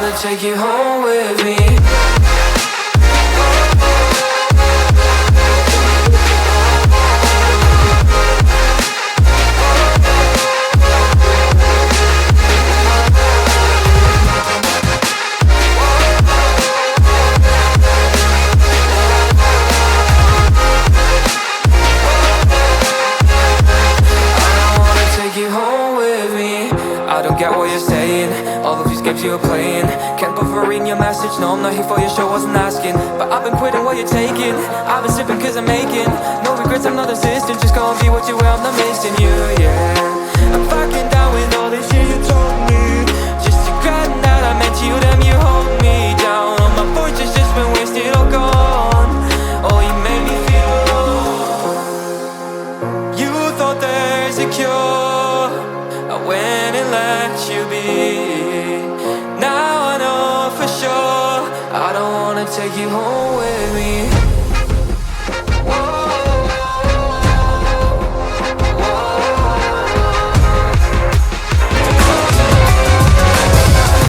wanna take you home with me. I don't get what you're saying, all of these games you're playing. Can't bother reading your message, no I'm not here for your show, wasn't asking. But I've been quitting what you're taking, I've been sipping cause I'm making no regrets, I'm not assistant, just gonna be what you were, I'm not missing you, yeah. I'm fucking down with all this shit you told me, just regretting that I met you, damn you hold me down. All my fortune's just been wasted or gone, oh you made me feel alone. You thought there's a cure, I went and let you be. Now I know for sure I don't wanna take you home with me.